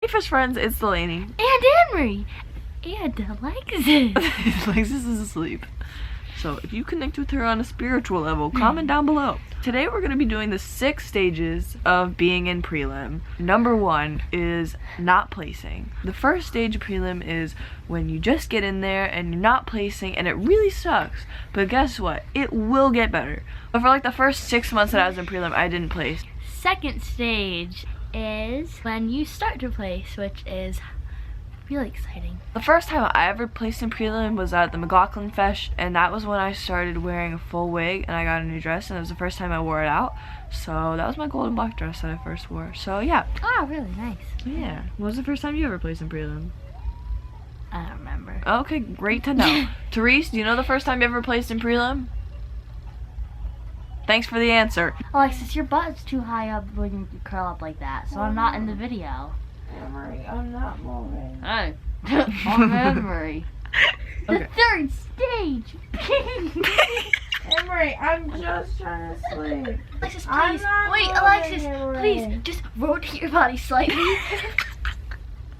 First friends, it's Delaney. And Anne-Marie. And Alexis. Alexis is asleep. So if you connect with her on a spiritual level, comment down below. Today we're going to be doing the 6 stages of being in prelim. Number 1 is not placing. The first stage of prelim is when you just get in there and you're not placing and it really sucks. But guess what? It will get better. But for like the first 6 months that I was in prelim, I didn't place. Second stage is when you start to place, which is really exciting. The first time I ever placed in prelim was at the McLaughlin Fesh, and that was when I started wearing a full wig and I got a new dress, and it was the first time I wore it out. So that was my gold and black dress that I first wore. So yeah. Oh, really nice. Yeah. When was the first time you ever placed in prelim? I don't remember. Okay, great to know. Therese, do you know the first time you ever placed in prelim? Thanks for the answer. Alexis, your butt's too high up when you curl up like that, so I'm not in the video. Anne-Marie, I'm not moving. Hey, Anne-Marie. The third stage. Anne-Marie, I'm just trying to sleep. Alexis, please. Wait, Alexis, please, just rotate your body slightly.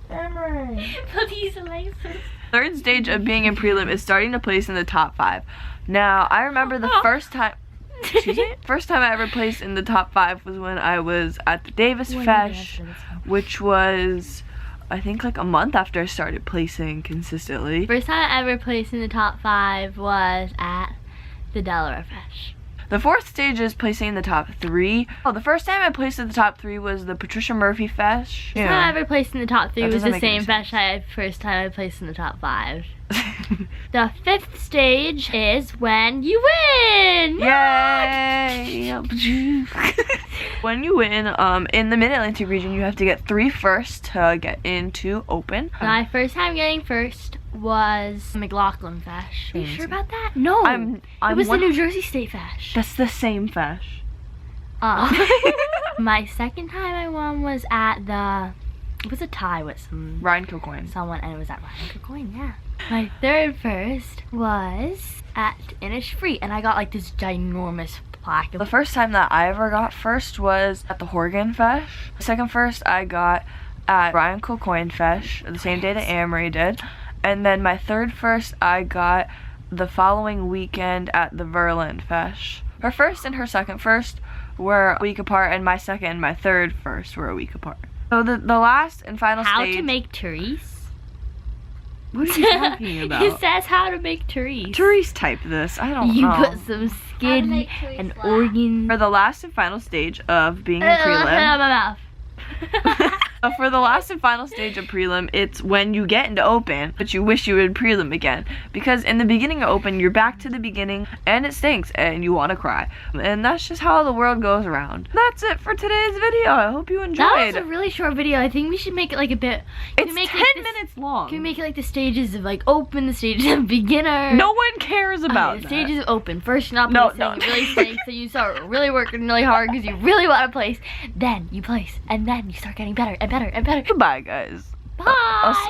Anne-Marie. Please, Alexis. Third stage of being in prelim is starting to place in the top 5. Now, I remember the first time. Excuse me? First time I ever placed in the top 5 was when I was at the Davis Fesh, which was, I think, like a month after I started placing consistently. First time I ever placed in the top 5 was at the Delaware Fesh. The fourth stage is placing in the top 3. Oh, the first time I placed in the top 3 was the Patricia Murphy Fesh. The first time I ever placed in the top 3 was the same Fesh I had first time I placed in the top 5. The 5th stage is when you win! Yay! When you win, in the Mid-Atlantic region, you have to get 3 first to get into open. My first time getting first was McLaughlin Fesh. Are you sure about that? No, it was the New Jersey State Fesh. That's the same Fesh. My second time I won was at the, it was a tie with Ryan Kilcoyne. Someone, and it was at Ryan Kilcoyne, yeah. My third first was at Innisfree, and I got like this ginormous plaque. The first time that I ever got first was at the Horgan Fesh. The second first I got at Ryan Kilcoyne Fesh, the same day that Anne-Marie did. And then my third first I got the following weekend at the Verlin Fesh. Her first and her second first were a week apart, and my second and my third first were a week apart. So the last and final stage. How to make Therese? What are you talking about? It says how to make Therese. Therese typed this. I don't know. You put some skin and organs. For the last and final stage of being in prelim. For the last and final stage of prelim, it's when you get into open, but you wish you were in prelim again. Because in the beginning of open, you're back to the beginning, and it stinks, and you want to cry. And that's just how the world goes around. That's it for today's video. I hope you enjoyed. That was a really short video. I think we should make it like a bit. It's 10 minutes long. Can we make it like the stages of like open, the stages of beginner? No one cares about that. Stages of open. First, you're not placing. No. You really stink, so you start really working really hard because you really want to place. Then you place, and then you start getting better and better and better. Goodbye, guys. Bye.